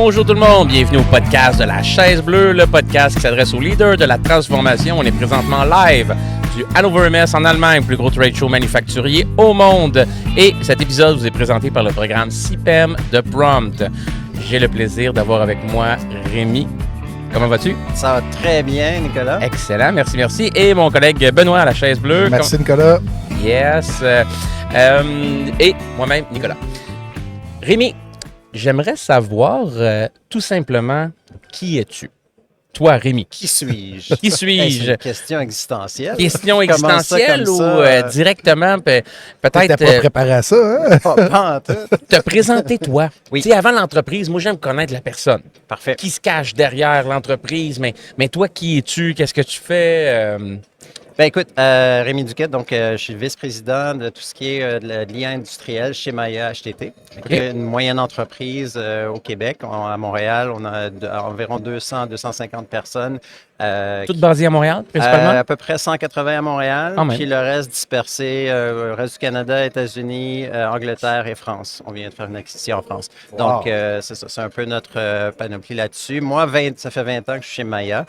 Bonjour tout le monde, bienvenue au podcast de la Chaise Bleue, le podcast qui s'adresse aux leaders de la transformation. On est présentement live du Hannover Messe en Allemagne, plus gros trade show manufacturier au monde. Et cet épisode vous est présenté par le programme CIPEM de Prompt. J'ai le plaisir d'avoir avec moi Rémi. Comment vas-tu? Ça va très bien, Nicolas. Excellent, merci. Et mon collègue Benoît à la Chaise Bleue. Merci, Nicolas. Yes. Et moi-même, Nicolas. Rémi, j'aimerais savoir tout simplement qui es-tu? Toi, Rémi. Qui suis-je? Qui suis-je? C'est une question existentielle. Question existentielle comme ou ça, directement peut-être T'étais pas préparé à ça, hein? Pas en tout. te présenter toi. Oui. Tu sais, avant l'entreprise, moi j'aime connaître la personne. Parfait. Qui se cache derrière l'entreprise, mais toi, qui es-tu? Qu'est-ce que tu fais? Ben écoute, Rémi Duquette, donc je suis vice-président de tout ce qui est de l'IA industriel chez Maya HTT. Okay. Une moyenne entreprise au Québec. À Montréal, on a environ 200-250 personnes. Toutes basées à Montréal, principalement? À peu près 180 à Montréal, puis le reste dispersé, le reste du Canada, États-Unis, Angleterre et France. On vient de faire une acquisition en France. Wow. Donc, c'est ça, c'est un peu notre panoplie là-dessus. Moi, ça fait 20 ans que je suis chez Maya.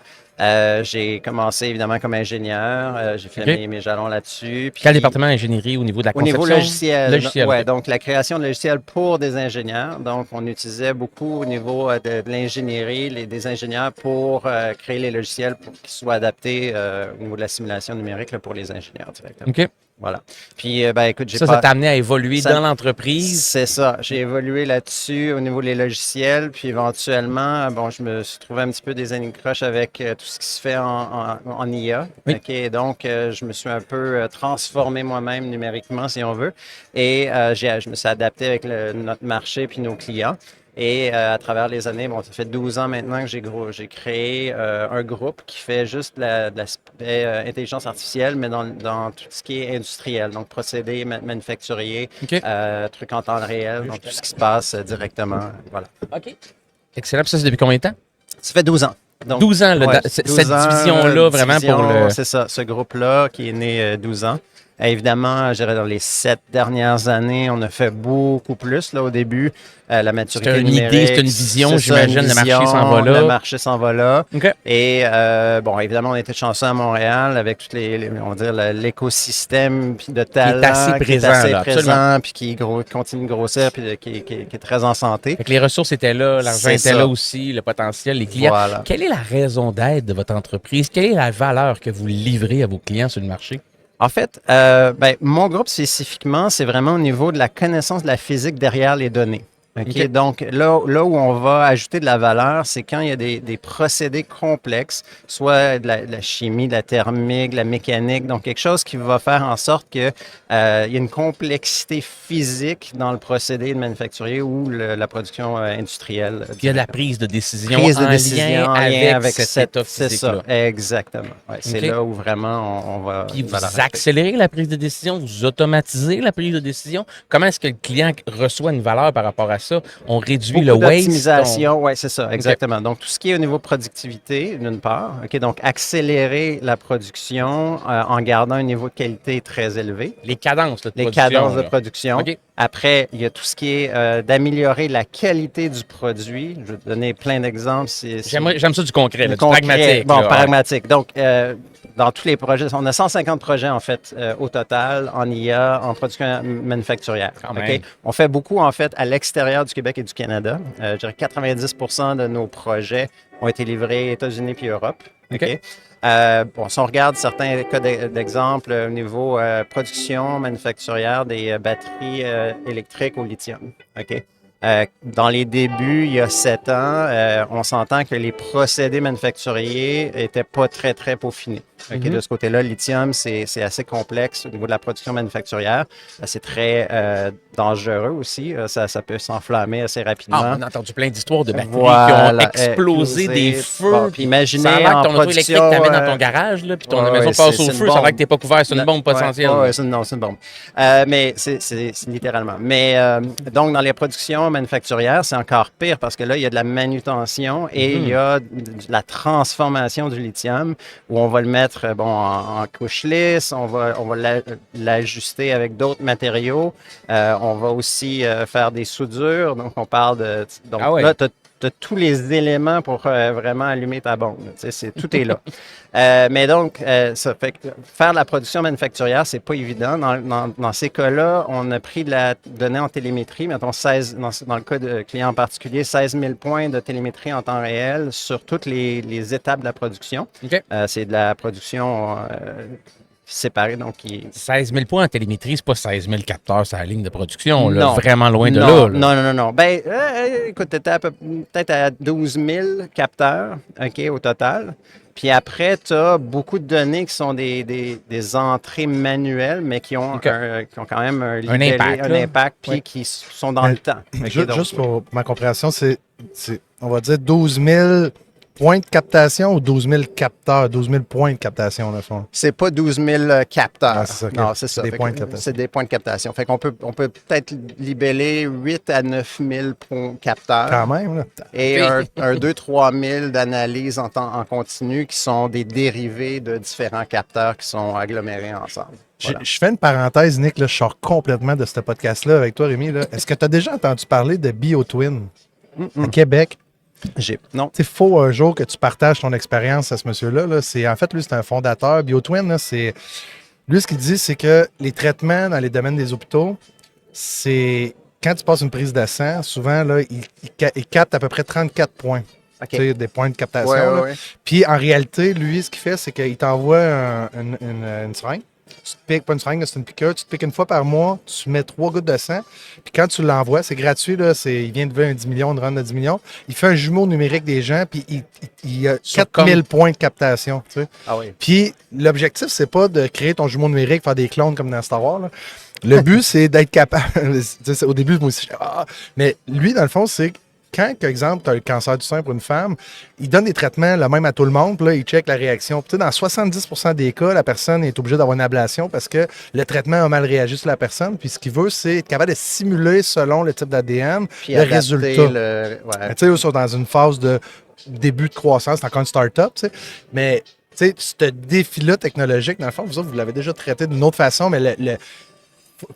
J'ai commencé évidemment comme ingénieur. J'ai fait mes jalons là-dessus. Puis, quel département d'ingénierie au niveau de la conception? Au niveau logiciel. Oui, okay. Donc la création de logiciels pour des ingénieurs. Donc on utilisait beaucoup au niveau de l'ingénierie, des ingénieurs pour créer les logiciels pour qu'ils soient adaptés au niveau de la simulation numérique là, pour les ingénieurs directement. OK. Voilà. Puis, écoute, ça t'a amené à évoluer dans l'entreprise? C'est ça. J'ai évolué là-dessus au niveau des logiciels. Puis, éventuellement, je me suis trouvé un petit peu des anicroches avec tout ce qui se fait en IA. Oui. Okay? Donc, je me suis un peu transformé moi-même numériquement, si on veut. Et je me suis adapté avec notre marché puis nos clients. Et à travers les années, ça fait 12 ans maintenant que j'ai créé un groupe qui fait juste de l'aspect intelligence artificielle, mais dans tout ce qui est industriel, donc procédés manufacturiers, trucs en temps réel, donc tout ce qui se passe directement. Voilà. OK. Excellent. Puis ça, c'est depuis combien de temps? Ça fait 12 ans. Donc, 12 ans, cette division-là, vraiment pour le... C'est ça, ce groupe-là qui est né 12 ans. Évidemment, je dirais dans les 7 dernières années, on a fait beaucoup plus là, au début. La maturité numérique. C'est une idée, c'est une vision, j'imagine. Le marché s'en va là. Le marché s'en va là. Okay. Et évidemment, on était chanceux à Montréal avec tout l'écosystème de talent qui est assez présent, puis qui continue de grossir, puis qui est très en santé. Fait que les ressources étaient là, l'argent était là aussi, le potentiel, les clients. Voilà. Quelle est la raison d'être de votre entreprise? Quelle est la valeur que vous livrez à vos clients sur le marché? En fait, mon groupe spécifiquement, c'est vraiment au niveau de la connaissance de la physique derrière les données. Okay? Donc, là où on va ajouter de la valeur, c'est quand il y a des procédés complexes, soit de la chimie, de la thermique, de la mécanique, donc quelque chose qui va faire en sorte qu'il y a une complexité physique dans le procédé de manufacturier ou la production industrielle. Il y a de la prise de décision en lien avec cet état physique-là. C'est ça, exactement. Ouais, c'est là où vraiment on va... Puis vous accélérez la prise de décision, vous automatisez la prise de décision. Comment est-ce que le client reçoit une valeur par rapport à ça? On réduit beaucoup le waste. L'optimisation, oui, c'est ça, exactement. Donc, tout ce qui est au niveau productivité, d'une part. Donc, accélérer la production en gardant un niveau de qualité très élevé. Les cadences de production. Les cadences de production. Okay. Après, il y a tout ce qui est d'améliorer la qualité du produit. Je vais te donner plein d'exemples. J'aime ça du concret, du pragmatique. Pragmatique. Donc, dans tous les projets, on a 150 projets en fait au total en IA, en production manufacturière. On fait beaucoup en fait à l'extérieur du Québec et du Canada. Je dirais 90% de nos projets ont été livrés aux États-Unis puis Europe. Si on regarde certains cas d'exemple au niveau production manufacturière des batteries électriques au lithium. Dans les débuts, il y a 7 ans, on s'entend que les procédés manufacturiers n'étaient pas très, très peaufinés. De ce côté-là, le lithium, c'est assez complexe au niveau de la production manufacturière. C'est très dangereux aussi. Ça peut s'enflammer assez rapidement. On a entendu plein d'histoires de batteries qui ont explosé, des feux. Puis imaginez ça a l'air que ton auto électrique t'amène dans ton garage, là, puis ton maison passe au feu. Ça a l'air que tu n'es pas couvert. C'est une bombe potentielle. Non, c'est une bombe. Mais c'est littéralement. Mais donc, dans les productions manufacturières, c'est encore pire parce que là, il y a de la manutention et il y a de la transformation du lithium où on va le mettre en couche lisse, on va l'ajuster avec d'autres matériaux. On va aussi faire des soudures. Donc, on parle de... Donc, là, tu as tous les éléments pour vraiment allumer ta bombe. Tout est là. Mais donc, ça fait que faire de la production manufacturière, c'est pas évident. Dans ces cas-là, on a pris de la donnée en télémétrie, mettons dans le cas de clients en particulier, 16 000 points de télémétrie en temps réel sur toutes les étapes de la production. OK. C'est de la production séparée. Donc 16 000 points en télémétrie, c'est pas 16 000 capteurs sur la ligne de production. Là, Non. vraiment loin de Non, là. non. Ben, écoute, tu étais peut-être à 12 000 capteurs, OK, au total. Puis après, tu as beaucoup de données qui sont des entrées manuelles, mais qui ont quand même un impact, puis qui sont dans le temps. Okay, juste pour ma compréhension, c'est, on va dire, 12 000 points de captation ou 12 000 capteurs, 12 000 points de captation, dans le fond? C'est pas 12 000 capteurs. Ah, c'est ça, okay. Non, c'est ça. Des points de captation. C'est des points de captation. Fait qu'on peut peut-être libeller 8 à 9 000 capteurs. Quand même, là. Et un 2-3 000 d'analyses en continu qui sont des dérivés de différents capteurs qui sont agglomérés ensemble. Voilà. Je fais une parenthèse, Nick, là, je sors complètement de ce podcast-là avec toi, Rémi. Est-ce que tu as déjà entendu parler de BioTwin à Québec? Non. Il faut un jour que tu partages ton expérience à ce monsieur-là. Là. En fait, lui, c'est un fondateur. BioTwin, là, lui, ce qu'il dit, c'est que les traitements dans les domaines des hôpitaux, c'est quand tu passes une prise de sang, souvent, là, il capte à peu près 34 points. Okay. Des points de captation. Ouais. Puis en réalité, lui, ce qu'il fait, c'est qu'il t'envoie une seringue. Tu te piques, pas une seringue, c'est une piqûre. Tu te piques une fois par mois, tu mets 3 gouttes de sang. Puis quand tu l'envoies, c'est gratuit, là, il vient de lever un 10 millions, une run de 10 millions. Il fait un jumeau numérique des gens, puis il a 4000 points de captation. Tu sais. Ah oui. Puis l'objectif, c'est pas de créer ton jumeau numérique, faire des clones comme dans Star Wars. Là. Le but, c'est d'être capable. Au début, moi aussi, mais lui, dans le fond, c'est quand, par exemple, tu as le cancer du sein pour une femme, il donne des traitements le même à tout le monde, puis là, il check la réaction. Puis, dans 70% des cas, la personne est obligée d'avoir une ablation parce que le traitement a mal réagi sur la personne. Puis ce qu'il veut, c'est être capable de simuler, selon le type d'ADN, le résultat. Tu sais, ils sont dans une phase de début de croissance, c'est encore une start-up, tu sais. Mais, tu sais, ce défi-là technologique, dans le fond, vous l'avez déjà traité d'une autre façon, mais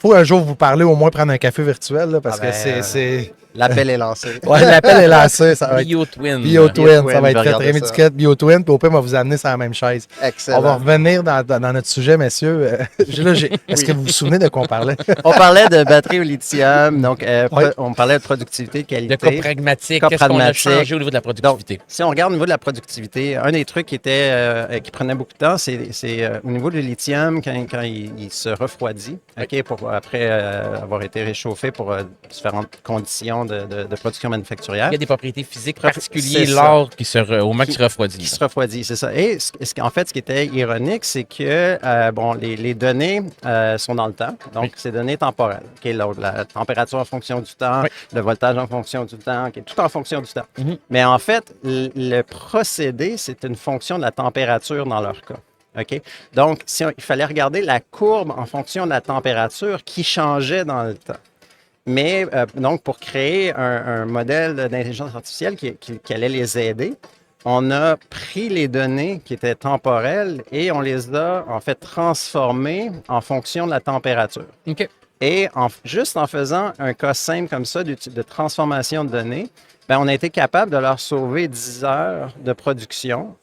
faut un jour vous parler, au moins prendre un café virtuel, là, parce que c'est... L'appel est lancé. Oui, l'appel est lancé. BioTwin. BioTwin, ça va être fait. Rémi Duquette, BioTwin, puis au pire, on va vous amener sur la même chaise. Excellent. On va revenir dans notre sujet, messieurs. Est-ce que vous vous souvenez de quoi on parlait? On parlait de batterie au lithium, donc on parlait de productivité, de qualité. De cas pragmatique. Qu'est-ce qu'on a changé au niveau de la productivité? Donc, si on regarde au niveau de la productivité, un des trucs qui prenait beaucoup de temps, c'est au niveau du lithium, quand il se refroidit, après avoir été réchauffé pour différentes conditions de production manufacturière. Il y a des propriétés physiques particulières, l'or au moment qui se refroidit. Qui se refroidit, c'est ça. Et en fait, ce qui était ironique, c'est que les données sont dans le temps, donc c'est données temporelles. La température en fonction du temps, le voltage en fonction du temps, tout en fonction du temps. Mais en fait, le procédé, c'est une fonction de la température dans leur cas. OK? Donc, il fallait regarder la courbe en fonction de la température qui changeait dans le temps. Mais donc, pour créer un modèle d'intelligence artificielle qui allait les aider, on a pris les données qui étaient temporelles et on les a en fait transformées en fonction de la température. OK. Et juste en faisant un cas simple comme ça de transformation de données, on a été capable de leur sauver 10 heures de production.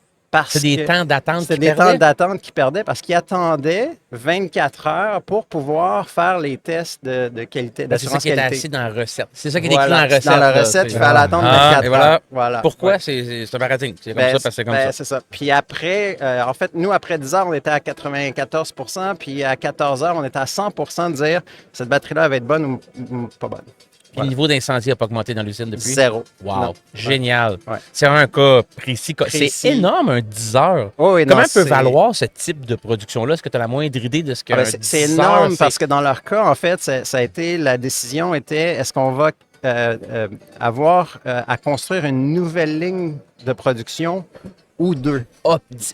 C'est des temps d'attente qui perdaient? C'est des temps d'attente qui perdaient parce qu'ils attendaient 24 heures pour pouvoir faire les tests de qualité, d'assurance qualité. C'est ça qui est assis dans la recette. C'est ça qui est écrit dans la recette. Dans la recette, il fallait attendre 24 heures. Voilà. Pourquoi? C'est un paradigme. C'est comme ça parce que c'est comme ça. C'est ça. Puis après, en fait, nous, après 10 heures, on était à 94 %, puis à 14 heures, on était à 100 % de dire cette batterie-là va être bonne ou pas bonne. Le niveau d'incendie n'a pas augmenté dans l'usine depuis? 0. Wow, non. Génial. Ouais. C'est un cas précis. C'est énorme, un 10 heures. Oh, oui, comment peut valoir ce type de production-là? Est-ce que tu as la moindre idée de ce que c'est énorme parce que dans leur cas, en fait, ça a été, la décision était, est-ce qu'on va avoir à construire une nouvelle ligne de production ou deux.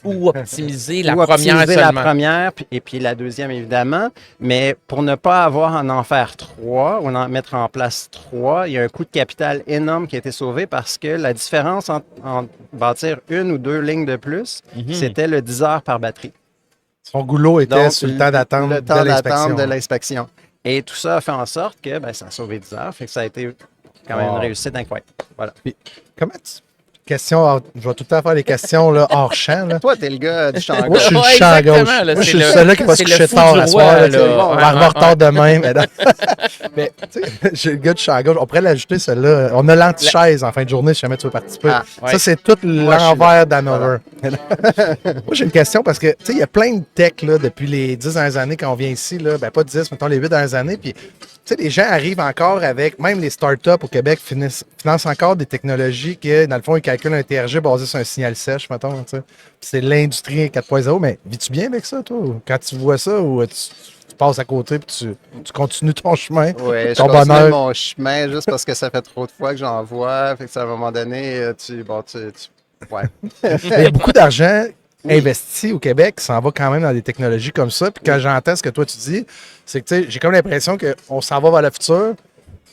Ou optimiser la première seulement. La première et puis la deuxième, évidemment. Mais pour ne pas avoir à en faire 3 ou en mettre en place 3, il y a un coût de capital énorme qui a été sauvé parce que la différence entre bâtir 1 ou 2 lignes de plus, c'était le 10 heures par batterie. Son goulot était donc, sur le temps d'attente de l'inspection. Et tout ça a fait en sorte que ça a sauvé 10 heures. Fait que ça a été quand même une réussite incroyable. Voilà. Puis, comment tu... Question, je vais tout le temps faire les questions là, hors champ. Là. Toi, t'es le gars du champ à Moi, je suis le Ouais, champ à gauche. exactement, là, Moi, je c'est suis le- celui-là qui va se c'est le coucher fou tard du à roi, soir. là. Tu sais, on va Ouais, arriver en ouais, retard demain. Mais, non. Mais tu sais, j'ai le gars du champ à gauche. On pourrait l'ajouter, celle-là. On a l'anti-chaise en fin de journée, si jamais tu veux participer. Ah, ouais. Ça, c'est tout Moi, je suis l'envers d'Hanover. Moi, j'ai une question parce que, tu sais, il y a plein de tech là, depuis les 10 dernières années quand on vient ici. Là, ben, pas 10, mettons les 8 dernières années. Puis, tu sais, les gens arrivent encore avec, même les startups au Québec financent encore des technologies que, dans le fond, ils calculent un TRG basé sur un signal sèche, mettons. Tu sais. Puis c'est l'industrie 4.0. Mais vis-tu bien avec ça, toi? Quand tu vois ça ou tu passes à côté et tu continues ton chemin? Oui, je ton continue bonheur. mon chemin juste parce que ça fait trop de fois que j'en vois. Fait que ça, à un moment donné, ouais. Il y a beaucoup d'argent investi au Québec qui s'en va quand même dans des technologies comme ça. Puis quand j'entends ce que toi tu dis, c'est que tu sais, j'ai comme l'impression qu'on s'en va vers le futur,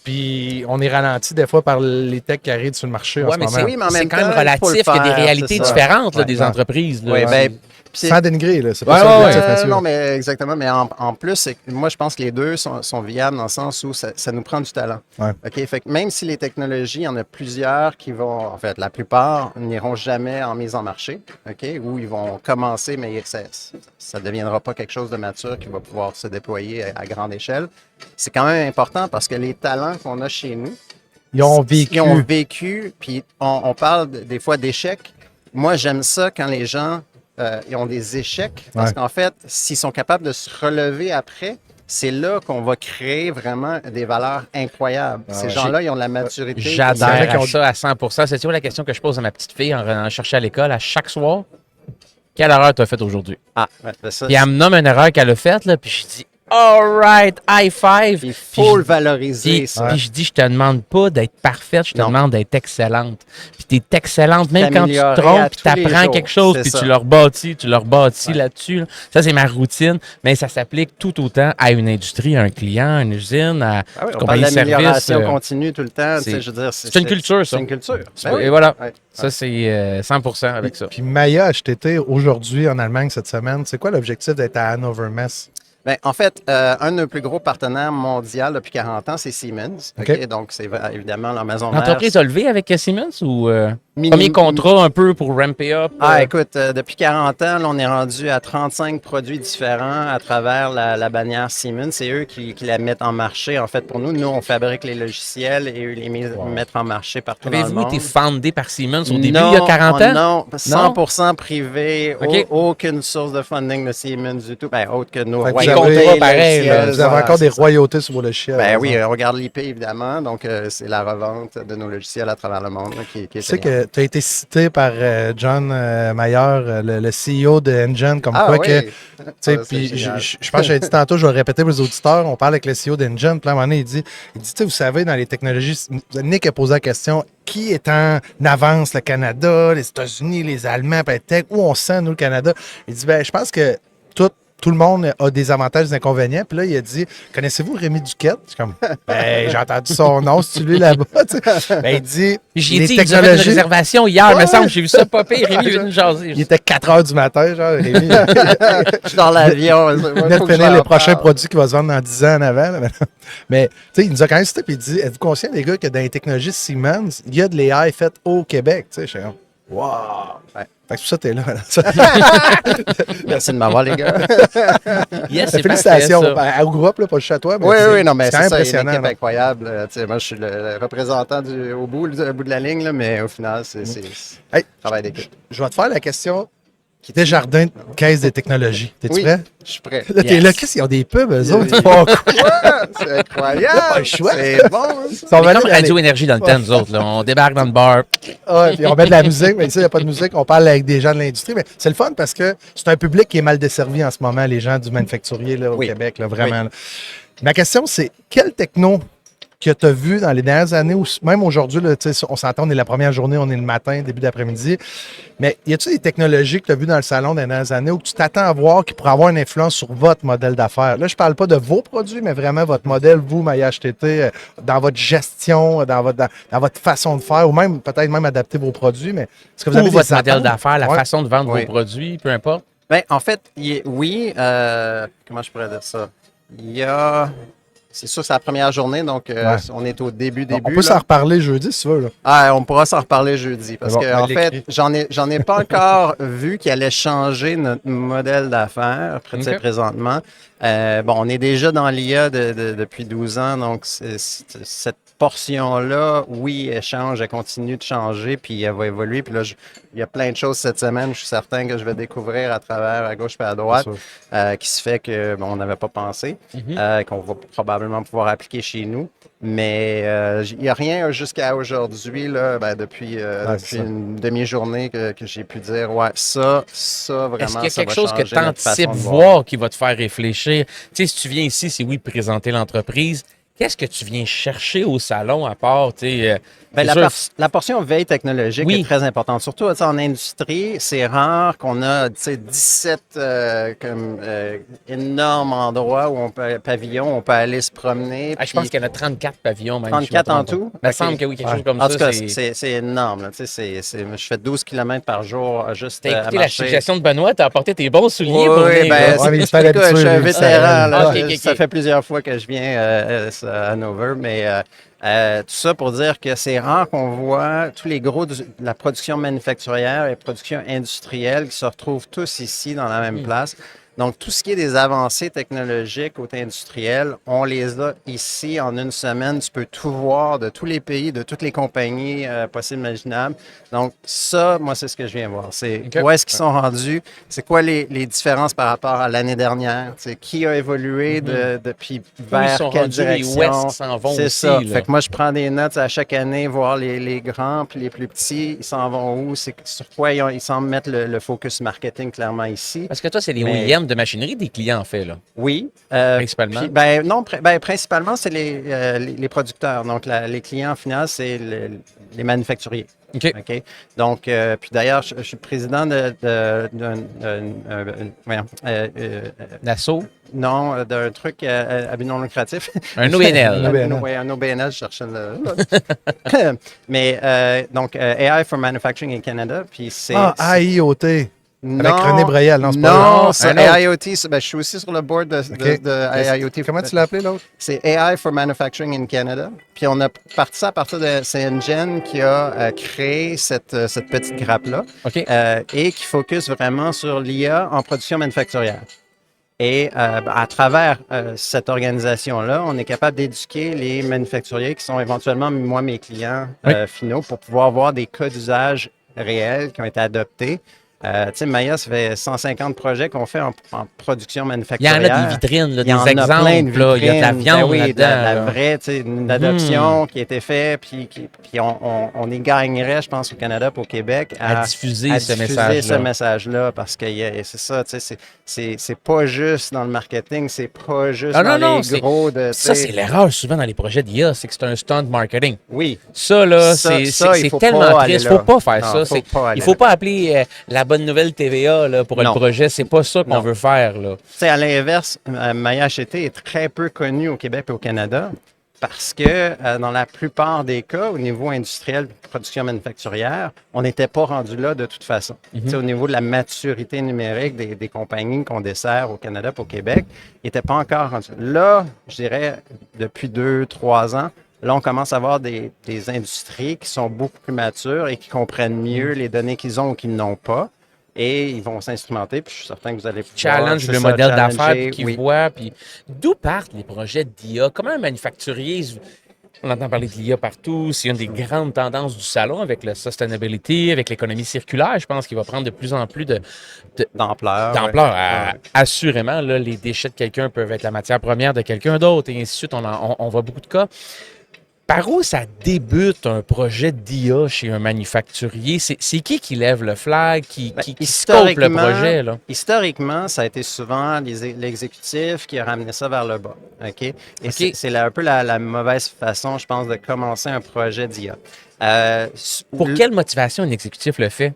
puis on est ralenti des fois par les techs qui arrivent sur le marché en Ouais, ce mais moment. c'est Oui, mais en c'est même quand même temps, il faut le relatif. Il y a des faire, réalités c'est ça. différentes là, Ouais, des ouais. entreprises. Là. Oui, ben, puis Sans dénigrer, là. C'est pas Ouais, ça ouais, l'objectif, ouais. monsieur. non, mais exactement. Mais en plus, moi, je pense que les deux sont viables dans le sens où ça nous prend du talent. Ouais. OK? Fait que même si les technologies, il y en a plusieurs qui vont, en fait, la plupart n'iront jamais en mise en marché, OK? Ou ils vont commencer, mais ça ne deviendra pas quelque chose de mature qui va pouvoir se déployer à grande échelle. C'est quand même important parce que les talents qu'on a chez nous, Ils ont vécu. ils ont vécu, puis on parle des fois d'échecs. Moi, j'aime ça quand les gens ils ont des échecs, parce Ouais. qu'en fait, s'ils sont capables de se relever après, c'est là qu'on va créer vraiment des valeurs incroyables. Ah Ces ouais. gens-là, ils ont de la maturité. C'est vrai J'adhère qu'ils à ont- ça à 100%. C'est toujours la question que je pose à ma petite fille en cherchant à l'école à chaque soir. Quelle erreur tu as faite aujourd'hui? Ah, ouais, ben ça, Puis elle me nomme une erreur qu'elle a faite, là, puis je dis all right, high five. il Puis faut je- le valoriser, Puis, ça. puis je dis, je te demande pas d'être parfaite, je te Non. demande d'être excellente. Puis tu es excellente, même quand tu te T'améliorer à trompes, puis tous les tu apprends jours, quelque chose, c'est puis ça. tu le rebâtis, Ouais. là-dessus. Là. Ça, c'est ma routine, mais ça s'applique tout autant à une industrie, à un client, à une usine, à Ah oui, une on parle compagnie de service. d'amélioration continue tout le temps. c'est- tu sais, je veux dire, c'est une culture, ça. C'est une culture. C'est- Ben oui. Et voilà, Ouais. ça, c'est 100% avec ça. Puis Maya HTT, aujourd'hui en Allemagne cette semaine, c'est quoi l'objectif d'être à Hanover Messe? Ben, en fait, un de nos plus gros partenaires mondiaux depuis 40 ans, c'est Siemens. OK. OK? Donc, c'est évidemment leur maison mère. L'entreprise a levé avec Siemens ou Minim- premier contrat un peu pour ramper up? Ah, écoute, depuis 40 ans, là, on est rendu à 35 produits différents à travers la bannière Siemens. C'est eux qui la mettent en marché, en fait, pour nous. Nous, on fabrique les logiciels et eux les mettent en marché partout dans le Avez-vous monde. été fondé par Siemens au début, Non, il y a 40 ans? Non, 100% privé, OK. aucune source de funding de Siemens du tout. Ben, autre que nos Fait que vous royautés. avez- pareil, logiciels, Vous avez voilà, encore des c'est ça. royautés sur vos logiciels. Ben par oui, exemple. on regarde l'IP évidemment, donc c'est la revente de nos logiciels à travers le monde là, qui est Tu sais génial. que tu as été cité par John Mayer, le CEO de Engine, comme Ah quoi oui. que. Tu sais, Ah, c'est puis génial. je pense que j'avais dit tantôt, je vais le répéter pour les auditeurs, on parle avec le CEO d'Engine, puis à un moment donné, il dit, tu sais, vous savez, dans les technologies, Nick a posé la question, qui est en avance, le Canada, les États-Unis, les Allemands, peut-être, où on sent, nous, le Canada? Il dit, ben, je pense que tout le monde a des avantages et des inconvénients. Puis là, il a dit, connaissez-vous Rémi Duquette? Je suis comme, ben, j'ai entendu son nom, c'est lui là-bas, tu sais. Ben, il dit, J'ai les dit, il nous a fait une technologies. réservation hier, Ouais. me semble, j'ai vu ça popper. Rémi est venu nous jaser. Il était 4 heures du matin, genre, Rémi. Je suis dans l'avion. Il venait de finir les prochains produits qui vont se vendre dans 10 ans en avant. Là. Mais, tu sais, il nous a quand même cité, puis il dit, êtes-vous conscient, les gars, que dans les technologies Siemens, il y a de l'AI fait au Québec, tu sais. Je suis comme, wow! Ouais. Fait que c'est pour ça que t'es là. là. Merci de m'avoir, les gars. Yes, c'est Félicitations parfait, ça. au groupe, là, pas juste à toi. Mais Oui, c'est- oui, non, mais c'est quand c'est même ça, il y a une impressionnant. équipe là. incroyable. Tu sais, moi, je suis le représentant au bout de la ligne, là, mais au final, c'est Hey, travail d'équipe. je vais te faire la question qui était Jardin Caisse des technologies. T'es-tu Oui, prêt? je suis prêt. Là, t'es Yes. là, qu'est-ce qu'ils ont des pubs, eux autres? Oui. Ils font quoi? C'est incroyable. pas le choix. C'est bon, hein, ça. Ils sont Mais venus comme dans les- Radio Énergie dans le temps, nous autres. Là, on débarque dans le bar. Ouais, puis on met de la musique, mais ici, il n'y a pas de musique. On parle avec des gens de l'industrie. Mais c'est le fun parce que c'est un public qui est mal desservi en ce moment, les gens du manufacturier là, au Oui. Québec, là, vraiment. là. Ma question, c'est quelle techno que tu as vu dans les dernières années, ou même aujourd'hui, là, tu sais, on s'entend, on est la première journée, on est le matin, début d'après-midi. Mais y a-t-il des technologies que tu as vues dans le salon des dernières années ou que tu t'attends à voir qui pourraient avoir une influence sur votre modèle d'affaires? Là, je parle pas de vos produits, mais vraiment votre modèle, vous, Maya HTT, dans votre gestion, dans votre façon de faire, ou même peut-être même adapter vos produits. Mais est-ce que vous avez Ou votre des modèle attentes? d'affaires, la Ouais. façon de vendre Oui. vos produits, peu importe. Ben, en fait, oui. Comment je pourrais dire ça? Il y a c'est sûr que c'est la première journée, donc on est au début. On peut s'en reparler jeudi, si tu veux. Là. Ah, on pourra s'en reparler jeudi, parce Bon, que en fait, j'en ai pas encore vu qu'il allait changer notre modèle d'affaires présentement. On est déjà dans l'IA depuis 12 ans, donc cette portion-là, oui, elle change, elle continue de changer, puis elle va évoluer. Puis là, il y a plein de choses cette semaine, je suis certain que je vais découvrir à travers, à gauche et à droite, qui se fait qu'on n'avait pas pensé, qu'on va probablement pouvoir appliquer chez nous. Mais il n'y a rien jusqu'à aujourd'hui, là, depuis une demi-journée que j'ai pu dire, ouais, ça vraiment, est-ce qu'il y a ça quelque va chose que changer tu notre façon anticipes de voir qui va te faire réfléchir? Tu sais, si tu viens ici, c'est oui, présenter l'entreprise. Qu'est-ce que tu viens chercher au salon à part, tu sais, la portion veille technologique est très importante. Surtout en industrie, c'est rare qu'on a 17 énormes endroits où pavillons, on peut aller se promener. Je pense qu'il y en a 34 pavillons même. 34 en tout? Il me semble que oui, quelque chose comme ça. En tout cas, c'est énorme. Là. Je fais 12 km par jour juste T'as écouté à la suggestion de Benoît, t'as apporté tes bons souliers pour venir. Je suis un vétéran. Okay. Ça fait plusieurs fois que je viens à Hanover, mais... tout ça pour dire que c'est rare qu'on voit tous les gros de la production manufacturière et la production industrielle qui se retrouvent tous ici dans la même place. Donc, tout ce qui est des avancées technologiques côté industriel, on les a ici en une semaine. Tu peux tout voir de tous les pays, de toutes les compagnies possibles, imaginables. Donc, ça, moi, c'est ce que je viens voir. C'est où est-ce qu'ils sont rendus? C'est quoi les différences par rapport à l'année dernière? C'est qui a évolué depuis vers quelle direction? Où est-ce qu'ils s'en vont c'est aussi, ça. là. Fait que moi, je prends des notes à chaque année, voir les grands puis les plus petits, ils s'en vont où? C'est sur quoi ils semblent mettre le focus marketing clairement ici. Parce que toi, c'est les OEM de machinerie des clients, en fait, là. Oui. Principalement? Puis, principalement, c'est les producteurs. Donc, les clients final, c'est les manufacturiers. OK. Donc, puis d'ailleurs, je suis président Dassault? Non, d'un truc à but non lucratif. Un OBNL. Un OBNL, je cherchais le... Mais, donc, AI for Manufacturing in Canada, puis c'est... AIoT. Non, avec René Brayel, non, c'est pas non, c'est AIoT. Je suis aussi sur le board de AIoT. Comment tu l'as appelé, l'autre? C'est AI for Manufacturing in Canada. Puis on a parti ça à partir de... C'est Engine qui a créé cette petite grappe-là et qui focus vraiment sur l'IA en production manufacturière. Et à travers cette organisation-là, on est capable d'éduquer les manufacturiers qui sont éventuellement, moi, mes clients finaux, pour pouvoir avoir des cas d'usage réels qui ont été adoptés. Tu sais, Maya, ça fait 150 projets qu'on fait en production manufacturière. Il y en a des vitrines, là, des exemples. Il y a de la viande oui, là-dedans. La vraie, tu sais, une adoption qui a été faite, puis on y gagnerait, je pense, au Canada et au Québec à diffuser ce message-là. Parce que c'est ça, tu sais, c'est pas juste dans le marketing, c'est pas juste les gros de... Ça, c'est l'erreur souvent dans les projets d'IA, c'est que c'est un stunt marketing. Oui. Ça, là, c'est tellement triste. Il ne faut pas faire ça. Il ne faut pas appeler la bonne nouvelle TVA là, pour le projet. C'est pas ça qu'on veut faire. Là. À l'inverse, Maya HT est très peu connue au Québec et au Canada parce que dans la plupart des cas, au niveau industriel, production manufacturière, on n'était pas rendu là de toute façon. Au niveau de la maturité numérique des compagnies qu'on dessert au Canada et au Québec, ils n'étaient pas encore rendus. Là, je dirais, depuis 2-3 ans, là, on commence à avoir des industries qui sont beaucoup plus matures et qui comprennent mieux les données qu'ils ont ou qu'ils n'ont pas. Et ils vont s'instrumenter, puis je suis certain que vous allez pouvoir... Challenge le modèle d'affaires, puis qu'ils voient. Puis d'où partent les projets d'IA? Comment un manufacturier... On entend parler de l'IA partout. C'est une des grandes tendances du salon avec la sustainability, avec l'économie circulaire. Je pense qu'il va prendre de plus en plus d'ampleur. Assurément, là, les déchets de quelqu'un peuvent être la matière première de quelqu'un d'autre, et ainsi de suite. On voit beaucoup de cas. Par où ça débute un projet d'IA chez un manufacturier? C'est qui lève le flag, qui scope le projet? Là? Historiquement, ça a été souvent l'exécutif qui a ramené ça vers le bas. C'est un peu la mauvaise façon, je pense, de commencer un projet d'IA. Pour quelle motivation un exécutif le fait?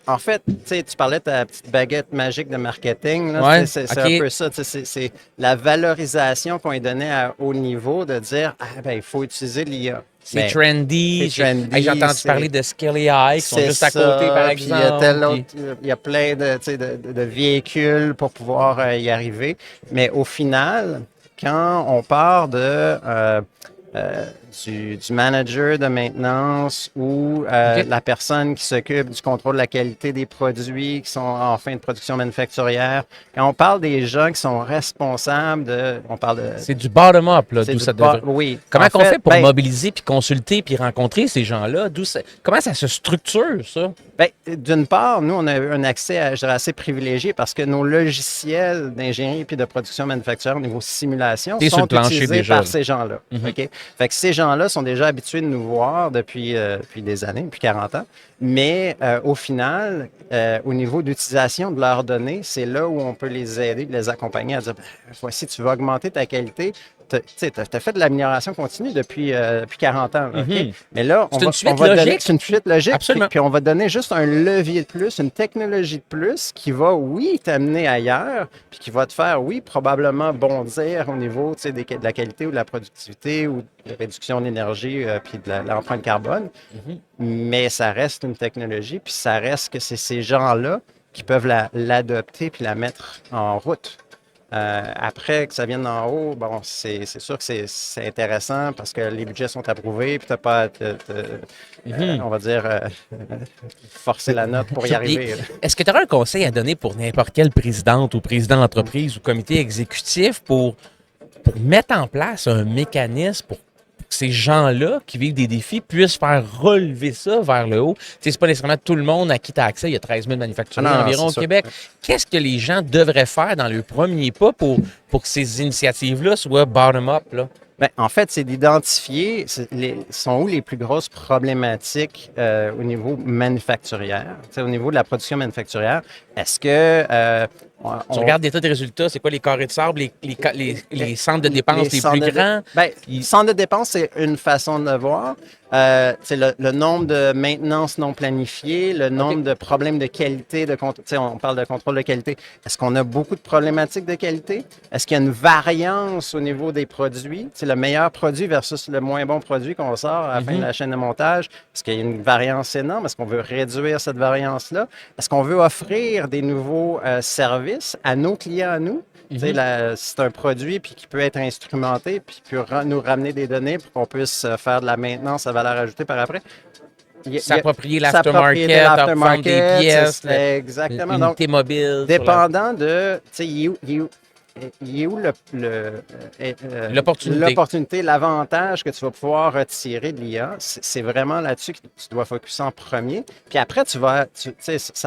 En fait, tu parlais de ta petite baguette magique de marketing. C'est un peu ça. C'est la valorisation qu'on est donnée à haut niveau de dire il faut utiliser l'IA. C'est trendy. J'ai entendu parler de Skill AI qui sont juste à côté, par exemple. Il y a plein de véhicules pour pouvoir y arriver. Mais au final, quand on part du manager de maintenance ou la personne qui s'occupe du contrôle de la qualité des produits qui sont en fin de production manufacturière. Quand on parle des gens qui sont responsables on parle de... C'est du bottom-up, là, d'où ça devrait... Oui. Comment on fait pour mobiliser, puis consulter, puis rencontrer ces gens-là? Comment ça se structure, ça? Bien, d'une part, nous, on a un accès, je dirais, assez privilégié parce que nos logiciels d'ingénierie et de production manufacturière au niveau simulation sont utilisés par ces gens-là. OK? Fait que ces gens-là sont déjà habitués de nous voir depuis des années, depuis 40 ans. Mais au final, au niveau d'utilisation de leurs données, c'est là où on peut les aider, les accompagner à dire, voici, tu veux augmenter ta qualité. Tu as fait de l'amélioration continue depuis 40 ans. Okay? Mais là, c'est une suite logique. Absolument. Puis on va donner juste un levier de plus, une technologie de plus qui va, oui, t'amener ailleurs, puis qui va te faire, oui, probablement bondir au niveau de la qualité ou de la productivité ou de la réduction d'énergie puis de l'empreinte carbone. Mais ça reste une technologie, puis ça reste que c'est ces gens-là qui peuvent l'adopter puis la mettre en route. Après que ça vienne d'en haut, bon, c'est sûr que c'est intéressant parce que les budgets sont approuvés, puis tu n'as pas à on va dire, forcer la note pour y arriver. Est-ce que tu aurais un conseil à donner pour n'importe quelle présidente ou président d'entreprise ou comité exécutif pour mettre en place un mécanisme pour que ces gens-là qui vivent des défis puissent faire relever ça vers le haut? C'est pas nécessairement tout le monde à qui tu as accès. Il y a 13 000 manufacturiers environ au Québec. Qu'est-ce que les gens devraient faire dans le premier pas pour que ces initiatives-là soient bottom-up, là? Bien, en fait, c'est d'identifier sont où les plus grosses problématiques au niveau manufacturière, au niveau de la production manufacturière. Est-ce que... tu regardes l'état des résultats, c'est quoi les carrés de sable, les centres de dépenses les plus grands? Bien, centre de dépenses, c'est une façon de le voir. C'est le nombre de maintenance non planifiées, le nombre de problèmes de qualité, on parle de contrôle de qualité. Est-ce qu'on a beaucoup de problématiques de qualité? Est-ce qu'il y a une variance au niveau des produits? C'est le meilleur produit versus le moins bon produit qu'on sort à la fin de la chaîne de montage. Est-ce qu'il y a une variance énorme? Est-ce qu'on veut réduire cette variance-là? Est-ce qu'on veut offrir des nouveaux services à nos clients, à nous? C'est un produit puis qui peut être instrumenté puis qui peut nous ramener des données pour qu'on puisse faire de la maintenance à valeur ajoutée par après. S'approprier l'aftermarket, vendre des pièces, exactement. Unité mobile. Dépendant de, il est où l'opportunité, l'avantage que tu vas pouvoir retirer de l'IA? C'est vraiment là-dessus que tu dois focuser en premier. Puis après, ça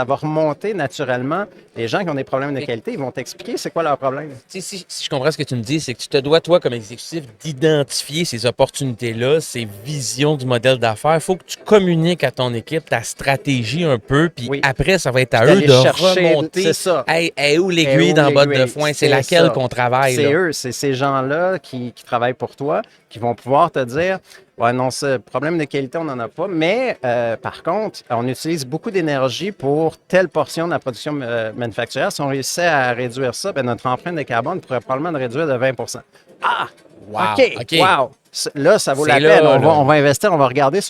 va remonter naturellement. Les gens qui ont des problèmes de qualité, ils vont t'expliquer c'est quoi leur problème. Si je comprends ce que tu me dis, c'est que tu te dois, toi, comme exécutif, d'identifier ces opportunités-là, ces visions du modèle d'affaires. Il faut que tu communiques à ton équipe ta stratégie un peu, puis après, ça va être à eux de remonter. C'est ça. Hey, où l'aiguille dans le botte de foin? C'est laquelle qu'on travaille? C'est eux, c'est ces gens-là qui travaillent pour toi, qui vont pouvoir te dire ouais, non, ce problème de qualité, on n'en a pas. Mais par contre, on utilise beaucoup d'énergie pour telle portion de la production manufacturière. Si on réussissait à réduire ça, bien, notre empreinte de carbone pourrait probablement le réduire de 20 %. Ah! Wow! OK! Wow! Là, ça vaut la peine. On va investir, on va regarder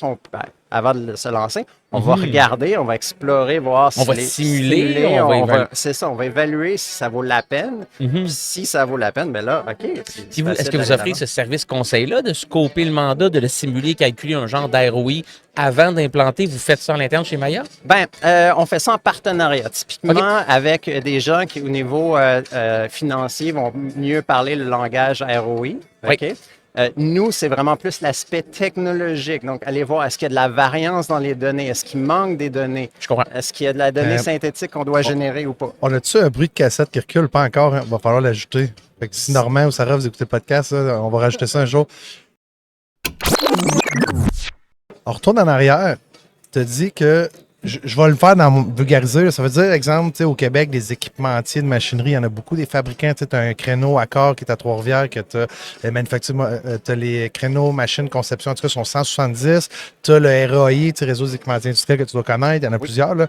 avant de se lancer. On va regarder, on va explorer, voir si on va simuler. C'est ça, on va évaluer si ça vaut la peine. Puis si ça vaut la peine, bien là, OK. Est-ce que vous offrez ce service conseil-là de scoper le mandat, de le simuler, calculer un genre d'ROI avant d'implanter? Vous faites ça à l'interne chez Maya? Bien, on fait ça en partenariat, typiquement avec des gens qui, au niveau financier, vont mieux parler le langage ROI. OK? Nous, c'est vraiment plus l'aspect technologique. Donc, allez voir, est-ce qu'il y a de la variance dans les données? Est-ce qu'il manque des données? Je comprends. Est-ce qu'il y a de la donnée synthétique qu'on doit générer ou pas? On a-tu un bruit de cassette qui recule? Pas encore, hein? Il va falloir l'ajouter. Fait que si Normand ou Sarah, vous écoutez le podcast, là, on va rajouter ça un jour. On retourne en arrière. Tu te dis que je vais le faire dans vulgariser. Là. Ça veut dire, exemple, au Québec, des équipementiers de machinerie, il y en a beaucoup, des fabricants. Tu as un créneau Accor qui est à Trois-Rivières, que tu as les créneaux machines conception, en tout cas, sont 170. Tu as le RAI, réseau des équipementiers industriels que tu dois connaître. Il y en a plusieurs. Là.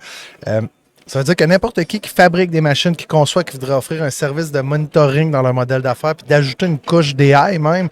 Ça veut dire que n'importe qui fabrique des machines, qui conçoit, qui voudrait offrir un service de monitoring dans leur modèle d'affaires, puis d'ajouter une couche d'AI même.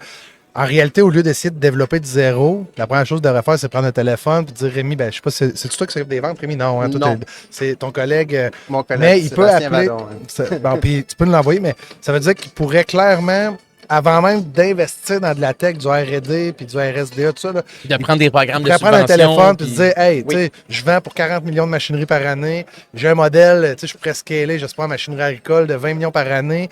En réalité, au lieu d'essayer de développer du zéro, la première chose que tu devrais faire, c'est prendre un téléphone et dire Rémi, je sais pas, c'est toi qui s'occupe des ventes, Rémi? Non, hein, non. C'est ton collègue. Mon collègue, mais il peut appeler. Vadon, hein. Puis tu peux nous l'envoyer, mais ça veut dire qu'il pourrait clairement avant même d'investir dans de la tech, du R&D puis du RSDA, tout ça, là, De prendre des programmes de pourrais prendre un subvention. téléphone et se dire, hey, tu sais, je vends pour 40 millions de machinerie par année. J'ai un modèle, tu sais, je pourrais scaler, j'espère, machinerie agricole de 20 millions par année.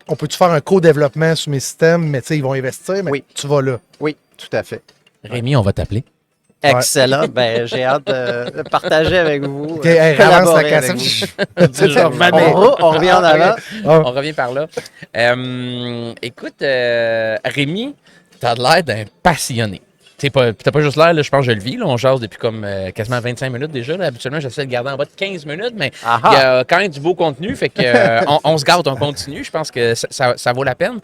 On peut-tu faire un co-développement sur mes systèmes, mais tu sais, ils vont investir, mais tu vas là. Oui, tout à fait. Rémi, on va t'appeler. Excellent. Ben, j'ai hâte de partager avec vous. OK, hey, ramasse la collaborer avec cassette. vous. On revient en avant. On revient par là. Écoute, Rémi, t'as l'air d'un passionné. T'as pas juste l'air, là, je pense que je le vis. Là, on jase depuis comme quasiment 25 minutes déjà. Là. Habituellement, j'essaie de le garder en bas de 15 minutes, mais il y a quand même du beau contenu. Fait que on se garde, on continue. Je pense que ça vaut la peine.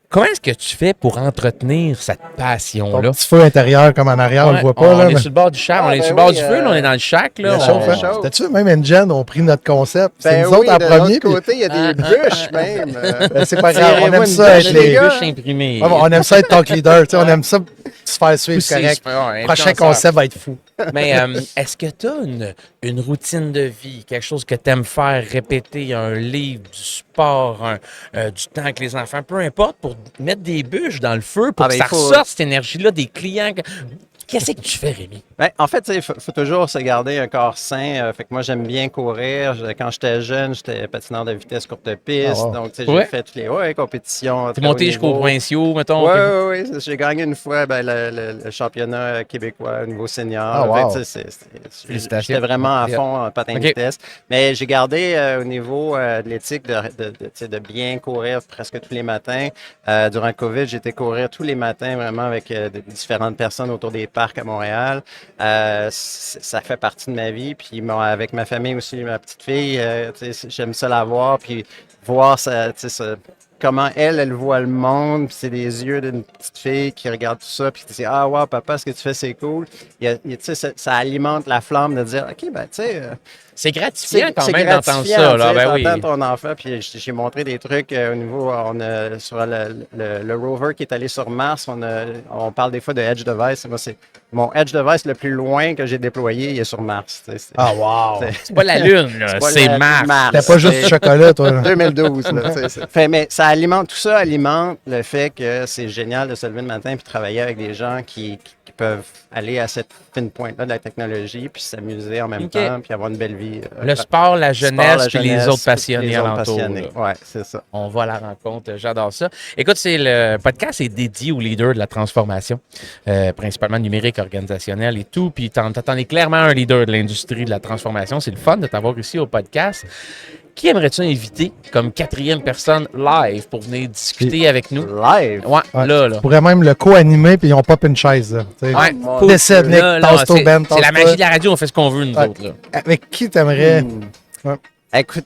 Comment est-ce que tu fais pour entretenir cette Ton passion-là? petit feu intérieur comme en arrière, on le voit pas. On là, est mais- sur le bord du shack, on est sur le bord du feu, là, on est dans le shack. Là, Il chauffe, hein? chauffe. T'as-tu même Engine ont pris notre concept? C'est Ben nous oui, autres en de premier. l'autre côté, il y a des bûches même. Ben, c'est pas grave, on Tirez-moi aime une ça bûche, être les les. gars. bûches imprimées. Ouais, on aime ça être talk leader, tu sais, on aime ça se faire suivre, Aussi, correct. ouais, Prochain influenceur. concept va être fou. Mais est-ce que tu as une routine de vie, quelque chose que tu aimes faire, répéter, un livre, du sport, du temps avec les enfants, peu importe, pour mettre des bûches dans le feu, pour Ah, que ben, ça il faut- ressorte cette énergie-là des clients? Qu'est-ce que tu fais, Rémi? Ben, en fait, il faut toujours se garder un corps sain. Fait que moi, j'aime bien courir. Quand j'étais jeune, j'étais patineur de vitesse courte piste. Ah, wow. Donc, tu sais, Ouais. j'ai fait toutes les compétitions. Tu es très haut monté jusqu'aux niveau. provinciaux, mettons? Oui, oui, oui. J'ai gagné une fois le championnat québécois au niveau senior. Ah, wow. Fait que, tu sais, Félicitations. J'étais vraiment à fond en patin de OK. vitesse. Mais j'ai gardé au niveau de l'éthique tu sais, de bien courir presque tous les matins. Durant le COVID, j'étais courir tous les matins vraiment avec différentes personnes autour des parcs à Montréal. Ça fait partie de ma vie. Puis avec ma famille aussi, ma petite fille, tu sais, j'aime ça la voir. Puis voir ça, tu sais, comment elle voit le monde, puis c'est les yeux d'une petite fille qui regarde tout ça, puis qui dit « Ah, wow, papa, ce que tu fais, c'est cool. » Tu sais, ça alimente la flamme de dire « OK, ben, tu sais... C'est gratifiant quand c'est même d'entendre gratifiant, ça. Là. tu sais, Ben oui. t'entends ton enfant, puis j'ai montré des trucs au niveau, sur le rover qui est allé sur Mars, on parle des fois de Edge Device. Moi, c'est mon Edge Device le plus loin que j'ai déployé, il est sur Mars. Tu sais, Ah, wow! C'est pas la Lune, là, pas c'est la- Mars. T'as pas juste du chocolat, toi. là. 2012. Là, tu sais, mais ça alimente, tout ça alimente le fait que c'est génial de se lever le matin et travailler avec des gens qui peuvent aller à cette fine pointe-là de la technologie, puis s'amuser en même OK. temps, puis avoir une belle vie. Le sport, la jeunesse, la puis les jeunesse, autres passionnés les autres alentour. passionnés. là. Ouais, c'est ça. On va à la rencontre. J'adore ça. Écoute, le podcast est dédié aux leaders de la transformation, principalement numérique, organisationnelle et tout. Puis t'en es clairement un leader de l'industrie de la transformation. C'est le fun de t'avoir ici au podcast. Qui aimerais-tu inviter comme 4e personne live pour venir discuter avec nous? Live. Ouais, Ouais. là. Tu pourrais même le co-animer, puis ils ont pas une chaise. Là, tu sais. Ouais, mon cool. Décide, Nick, Là, tasse-toi, Ben, c'est la tasse-toi. magie de la radio, on fait ce qu'on veut, nous Ouais. autres. Là. Avec qui t'aimerais? Écoute,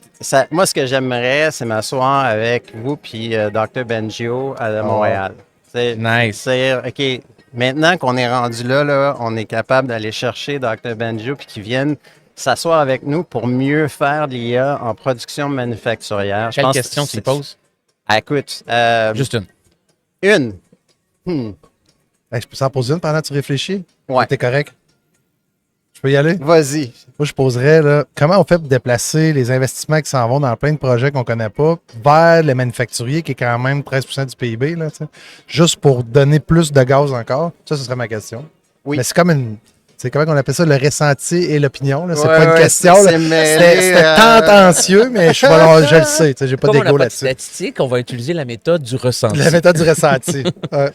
moi, ce que j'aimerais, c'est m'asseoir avec vous puis Dr. Bengio de Montréal. C'est Nice. OK, maintenant qu'on est rendu là, on est capable d'aller chercher Dr. Bengio puis qu'ils viennent s'asseoir avec nous pour mieux faire de l'IA en production manufacturière. Je Quelle pense question que tu poses? Écoute, Juste une. une. Hey, je peux s'en poser une pendant que tu réfléchis? Ouais. T'es correct? Je peux y aller? Vas-y. Moi, je poserais, là, comment on fait pour déplacer les investissements qui s'en vont dans plein de projets qu'on ne connaît pas vers le manufacturier qui est quand même 13% du PIB, là, tu sais, juste pour donner plus de gaz encore? Ça, ce serait ma question. Oui. Mais c'est comme une... C'est comment on appelle ça, le ressenti et l'opinion. Là. C'est Ouais, pas une ouais, question. c'est là. mêlé, C'était tentencieux, mais je le sais. Tu sais, j'ai pas Comme on n'a d'ego pas de là-dessus. statistique, on va utiliser la méthode du ressenti. La méthode du ressenti. Ouais.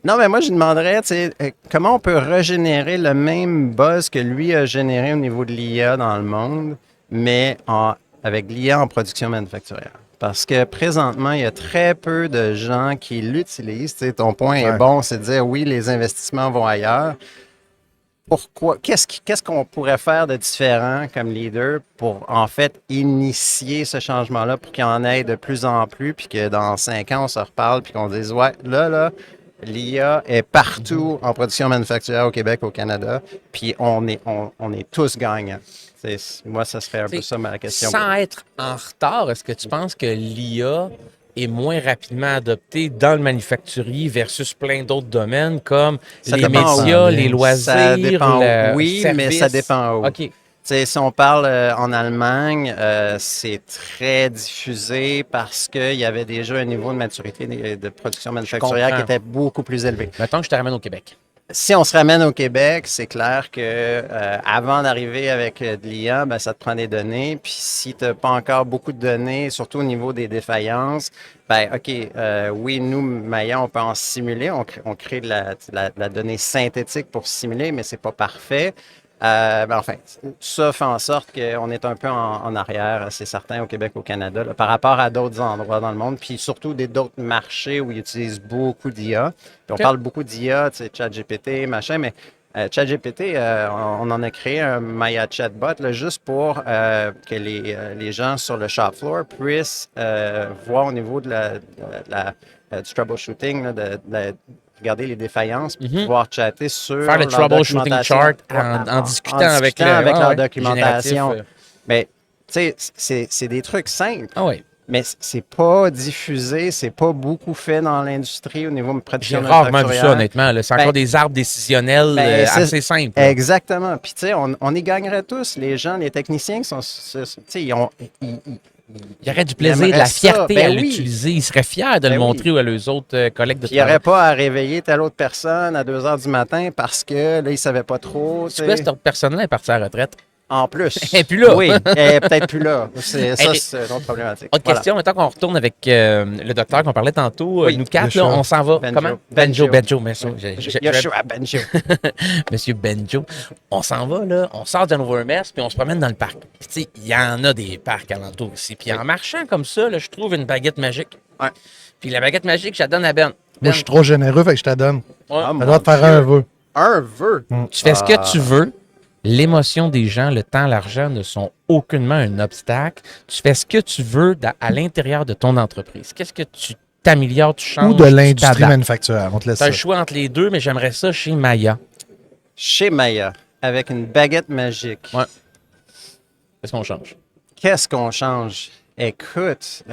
Non, mais moi, je demanderais, tu sais, comment on peut régénérer le même buzz que lui a généré au niveau de l'IA dans le monde, mais avec l'IA en production manufacturière. Parce que présentement, il y a très peu de gens qui l'utilisent. Tu sais, ton point est Ouais. bon, c'est de dire oui, les investissements vont ailleurs. Pourquoi? Qu'est-ce qu'on pourrait faire de différent comme leader pour, en fait, initier ce changement-là pour qu'il y en ait de plus en plus, puis que dans 5 ans, on se reparle, puis qu'on dise, ouais, là, l'IA est partout en production manufacturière au Québec, au Canada, puis on est tous gagnants. Moi, ça serait un peu ça ma question. Sans être en retard, est-ce que tu penses que l'IA est moins rapidement adoptée dans le manufacturier versus plein d'autres domaines comme Ça les dépend médias, où. les loisirs, Ça dépend le où. Oui, mais service? ça dépend où. OK. sais, si on parle en Allemagne, c'est très diffusé parce qu'il y avait déjà un niveau de maturité de production manufacturière qui comprends. était beaucoup plus élevé. Mettons que je te ramène au Québec. Si on se ramène au Québec, c'est clair que avant d'arriver avec de l'IA, ben, ça te prend des données. Puis si tu n'as pas encore beaucoup de données, surtout au niveau des défaillances, ben OK, oui, nous, Maya, on peut en simuler. On crée de la donnée synthétique pour simuler, mais c'est pas parfait. Ben, enfin, ça fait en sorte qu'on est un peu en arrière, c'est certain, au Québec, au Canada, là, par rapport à d'autres endroits dans le monde, puis surtout d'autres marchés où ils utilisent beaucoup d'IA. Puis on parle beaucoup d'IA, tu sais, ChatGPT, machin, mais ChatGPT, on en a créé un Maya Chatbot là, juste pour que les gens sur le shop floor puissent voir au niveau du troubleshooting, là, regarder les défaillances, puis pouvoir chatter sur Faire le leur troubleshooting documentation. chart Ouais, en discutant avec leur documentation. génératif, Mais tu sais, c'est des trucs simples, Ah oui. mais c'est pas diffusé, c'est pas beaucoup fait dans l'industrie au niveau de J'ai production rarement vu ça, manufacturière. honnêtement. là. C'est encore Ben, des arbres décisionnels ben, c'est- assez simples. là. Exactement. Puis, tu sais, on y gagnerait tous. Les gens, les techniciens qui sont. Tu sais, Il y aurait du plaisir, de aimerait la ça. fierté Ben à oui. l'utiliser. Ils seraient fiers de Ben le oui. montrer à leurs autres collègues de Puis il n'y aurait travail. pas à réveiller telle autre personne à 2 heures du matin parce que là, il ne savait pas trop. Tu vois, cette personne-là est partie à la retraite. En plus. Elle est plus là. Oui, elle n'est peut-être plus là. Ça, Elle- c'est une autre problématique. Autre Voilà. question, maintenant qu'on retourne avec le docteur qu'on parlait tantôt. Oui, nous quatre, le là, chat. on s'en va. Benjo. Comment? Benjo. Benjo. Merci. Yoshua Benjo. Monsieur Benjo. On s'en va, là. On sort de Novo-Hermès, puis on se promène dans le parc. Puis, tu sais, il y en a des parcs alentours ici. Puis en marchant comme ça, là, je trouve une baguette magique. Ouais. Puis la baguette magique, je la donne à Ben. Moi, Ben, je suis trop généreux, fait que je te la donne. ouais, Ah, Ça doit te faire un vœu. Un vœu. tu fais ce que tu veux. L'émotion des gens, le temps, l'argent ne sont aucunement un obstacle. Tu fais ce que tu veux à l'intérieur de ton entreprise. Qu'est-ce que tu t'améliores, tu changes, Ou de tu l'industrie t'adaptes. manufacturière. On te laisse Tu as ça. le choix entre les deux, mais j'aimerais ça chez Maya. Chez Maya, avec une baguette magique. Ouais. Qu'est-ce qu'on change? Qu'est-ce qu'on change? Écoute,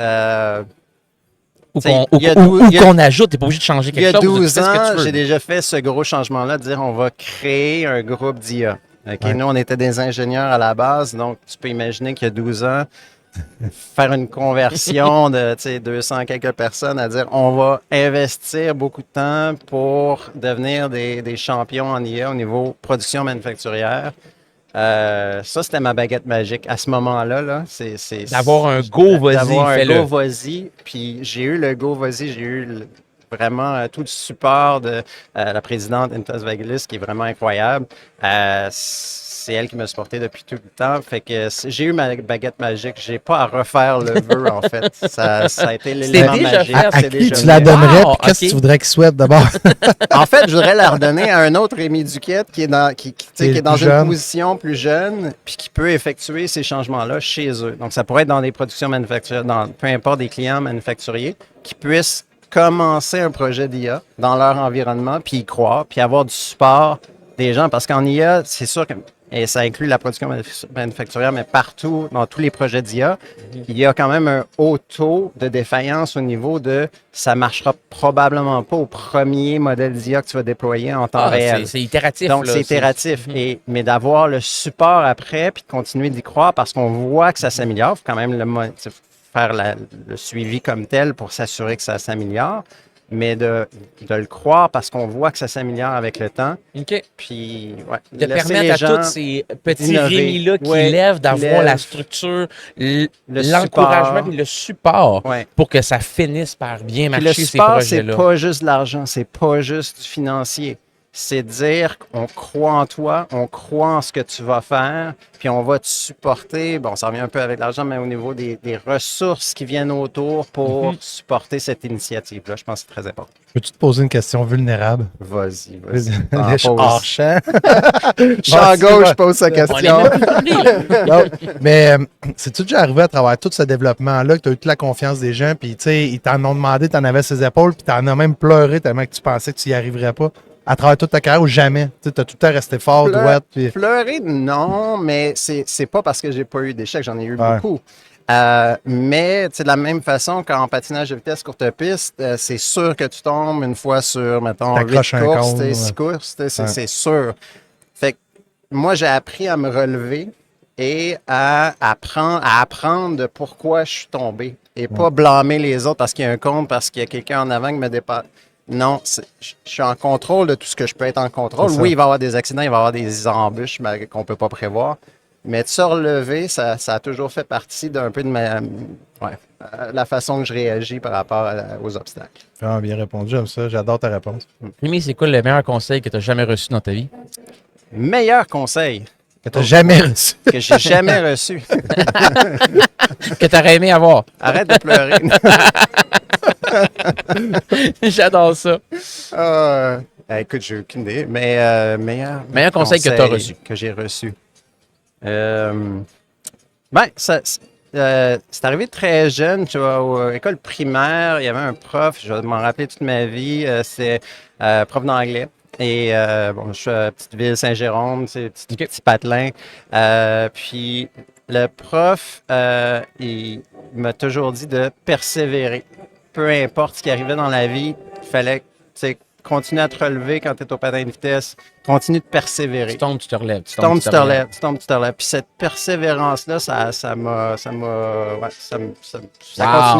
Ou T'sais, qu'on il y a ou- dou- ou il y a- qu'on ajoute, tu n'es pas obligé de changer il y a quelque chose. tu 12 fais ce que ans, tu veux. j'ai déjà fait ce gros changement-là, de dire on va créer un groupe d'IA. OK, Ouais. Nous, on était des ingénieurs à la base, donc tu peux imaginer qu'il y a 12 ans, faire une conversion de 200 quelques personnes à dire on va investir beaucoup de temps pour devenir des champions en IA au niveau production manufacturière. Ça, c'était ma baguette magique. À ce moment-là, là, D'avoir un go, vas-y, d'avoir un fais-le. go, vas-y. Puis j'ai eu le go, vas-y. J'ai eu vraiment tout le support de la présidente Intas Vagelis, qui est vraiment incroyable. C'est elle qui m'a supporté depuis tout le temps. Fait que j'ai eu ma baguette magique. J'ai pas à refaire le vœu, en fait. Ça a été l'élément déjà magique. fait. À C'est qui déjà tu la fait. donnerais? Wow, Puis qu'est-ce que ok. tu voudrais qu'il souhaite d'abord? En fait, je voudrais la redonner à un autre Rémi Duquette qui est dans, qui est dans plus une jeune. position plus jeune puis qui peut effectuer ces changements-là chez eux. Donc, ça pourrait être dans des productions manufacturières, peu importe des clients manufacturiers qui puissent commencer un projet d'IA dans leur environnement puis y croire puis avoir du support des gens. Parce qu'en IA, c'est sûr que et ça inclut la production manufacturière, mais partout, dans tous les projets d'IA, il y a quand même un haut taux de défaillance au niveau de ça ne marchera probablement pas au premier modèle d'IA que tu vas déployer en temps Ah, réel. c'est itératif. Donc, là, c'est itératif. Mais d'avoir le support après, puis de continuer d'y croire parce qu'on voit que ça s'améliore, il faut quand même faire le suivi comme tel pour s'assurer que ça s'améliore, mais de le croire parce qu'on voit que ça s'améliore avec le temps. OK. Puis, ouais, De laisser permettre les à gens tous ces petits d'innover. Rémi-là qui Ouais, lèvent, qui d'avoir lèvent. la structure, Le l'encouragement support. et le support Ouais. pour que ça finisse par bien Puis le marcher, ces support, c'est projets-là. pas juste de l'argent, c'est pas juste du financier. C'est dire qu'on croit en toi, on croit en ce que tu vas faire, puis on va te supporter. Bon, ça revient un peu avec l'argent, mais au niveau des ressources qui viennent autour pour supporter cette initiative-là, je pense que c'est très important. Peux-tu te poser une question vulnérable? Vas-y. Les hors champ. Champ Bon, gauche, c'est pose sa On est question. même pas pris, là. Non, mais c'est-tu déjà arrivé à travers tout ce développement-là, que tu as eu toute la confiance des gens, puis tu sais, ils t'en ont demandé, tu en avais ses épaules, puis tu en as même pleuré tellement que tu pensais que tu y arriverais pas, à travers toute ta carrière ou jamais? Tu as tout le temps resté fort, Pleu- droite, puis... Pleurer, non, mais c'est pas parce que j'ai pas eu d'échecs, j'en ai eu Ouais. beaucoup. Mais de la même façon qu'en patinage de vitesse courte piste, c'est sûr que tu tombes une fois sur, mettons, 8 T'accroches un courses, cône, 6 ouais. courses, Ouais. c'est sûr. Fait que moi, j'ai appris à me relever et à apprendre de pourquoi je suis tombé et pas blâmer les autres parce qu'il y a un compte, parce qu'il y a quelqu'un en avant qui me dépasse. Non, je suis en contrôle de tout ce que je peux être en contrôle. Oui, il va y avoir des accidents, il va y avoir des embûches qu'on ne peut pas prévoir. Mais de se relever, ça a toujours fait partie d'un peu de la façon que je réagis par rapport aux obstacles. Ah, bien répondu, j'aime ça. J'adore ta réponse. Rémi, c'est quoi le meilleur conseil que tu as jamais reçu dans ta vie? Meilleur conseil Que tu n'as jamais reçu. que j'ai jamais reçu. Que tu aurais aimé avoir? Arrête de pleurer. J'adore ça. Écoute, j'ai aucune idée. Mais Meilleur conseil que tu as reçu. Que j'ai reçu. C'est arrivé très jeune, tu vois, à l'école primaire, il y avait un prof, je vais m'en rappeler toute ma vie, c'est prof d'anglais. Et je suis à petite ville Saint-Jérôme, c'est petit patelin. Puis le prof, il m'a toujours dit de persévérer. Peu importe ce qui arrivait dans la vie, il fallait continuer à te relever quand tu es au patin de vitesse, continue de persévérer. Tu tombes, tu te relèves. Tu tombes, tu te relèves. Tu tombes, tu te relèves. Puis cette persévérance-là, ça continue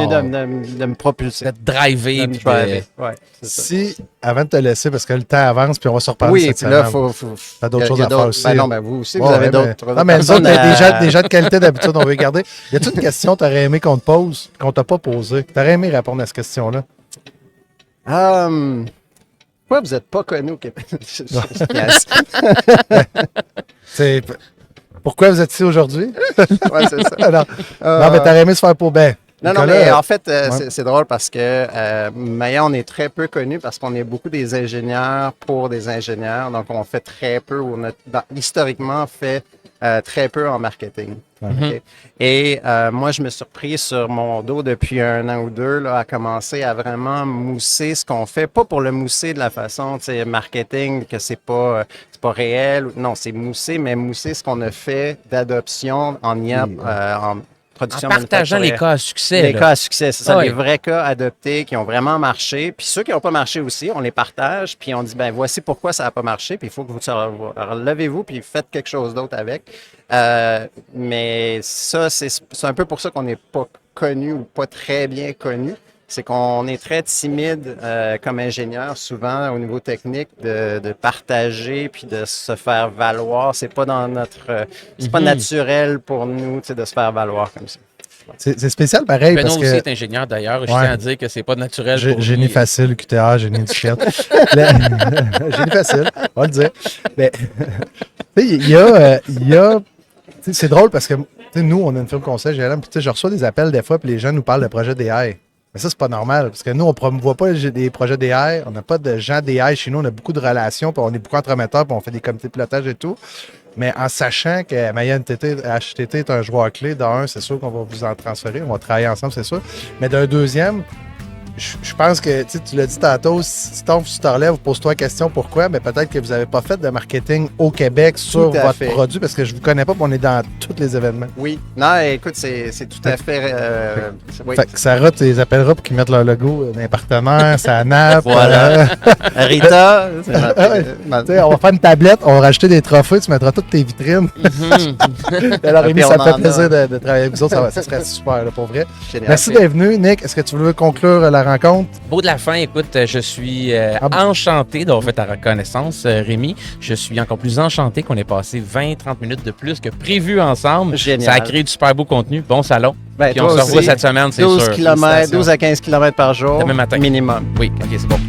de me propulser. De te driver. De me driver. Ouais, si, avant de te laisser, parce que le temps avance, puis on va se reparler oui, cette puis là, semaine. t'as d'autres choses à faire aussi. Ben non, ben vous aussi, vous avez d'autres. Non, mais nous autres, des gens de qualité d'habitude, on veut garder. Y a-t-il une question que tu aurais aimé qu'on te pose, qu'on t'a pas posée? Tu aurais aimé répondre à cette question-là? Pourquoi vous n'êtes pas connu au Québec? Pourquoi vous êtes ici aujourd'hui? Oui, c'est ça. Non, mais t'aurais aimé se faire pour ben. Non, mais en fait, c'est drôle parce que Maya, on est très peu connu parce qu'on est beaucoup des ingénieurs pour des ingénieurs. Donc, on fait très peu, on a historiquement fait très peu en marketing. Okay? Et moi, je me suis repris sur mon dos depuis 1 an ou 2 là, à commencer à vraiment mousser ce qu'on fait. Pas pour le mousser de la façon, tu sais, marketing, que c'est pas réel. Non, c'est mousser, mais mousser ce qu'on a fait d'adoption en IA, en production en partageant les cas à succès. Les cas à succès, c'est ça, oui. les vrais cas adoptés qui ont vraiment marché. Puis ceux qui n'ont pas marché aussi, on les partage, puis on dit, ben voici pourquoi ça n'a pas marché, puis il faut que vous relevez-vous, puis faites quelque chose d'autre avec. Mais ça, c'est un peu pour ça qu'on n'est pas connu ou pas très bien connu. C'est qu'on est très timide comme ingénieur, souvent au niveau technique, de partager puis de se faire valoir. C'est pas dans notre, c'est pas naturel pour nous, de se faire valoir comme ça. C'est spécial pareil. Benoît parce aussi que... est ingénieur d'ailleurs. Je tiens à dire que c'est pas naturel. Génie facile, QTA, génie du chien. Génie facile, on va le dire. Mais il y a c'est drôle parce que nous, on a une firme conseil, puis je reçois des appels des fois, puis les gens nous parlent de projets d'AI. Mais ça, c'est pas normal, parce que nous, on ne promouvoit pas des projets d'AI, on n'a pas de gens d'AI chez nous, on a beaucoup de relations, puis on est beaucoup entremetteurs, puis on fait des comités de pilotage et tout. Mais en sachant que Maya HTT est un joueur clé, d'un, c'est sûr qu'on va vous en transférer, on va travailler ensemble, c'est sûr. Mais d'un deuxième, je pense que, tu l'as dit tantôt, si tu tombes, si tu te relèves, pose-toi la question pourquoi, mais peut-être que vous n'avez pas fait de marketing au Québec sur votre produit, parce que je ne vous connais pas, puis on est dans tous les événements. Oui. Non, écoute, c'est tout à fait... oui. Fait que Sarah, tu les appelleras pour qu'ils mettent leur logo d'un partenaire, ça nappe. Voilà. Rita, on va faire une tablette, on va rajouter des trophées, tu mettras toutes tes vitrines. Alors, Rémi, ça me fait plaisir de travailler avec vous autres, ça serait super, là, pour vrai. Génial. Merci d'être venu. Nick, est-ce que tu veux conclure la rencontre? Beau de la fin, écoute, je suis enchanté d'avoir fait ta reconnaissance, Rémi. Je suis encore plus enchanté qu'on ait passé 20-30 minutes de plus que prévu ensemble. Génial. Ça a créé du super beau contenu. Bon salon. Ben, puis on se revoit cette semaine, c'est sûr. 12 à 15 km par jour, Demain matin. minimum. Oui, OK, c'est bon.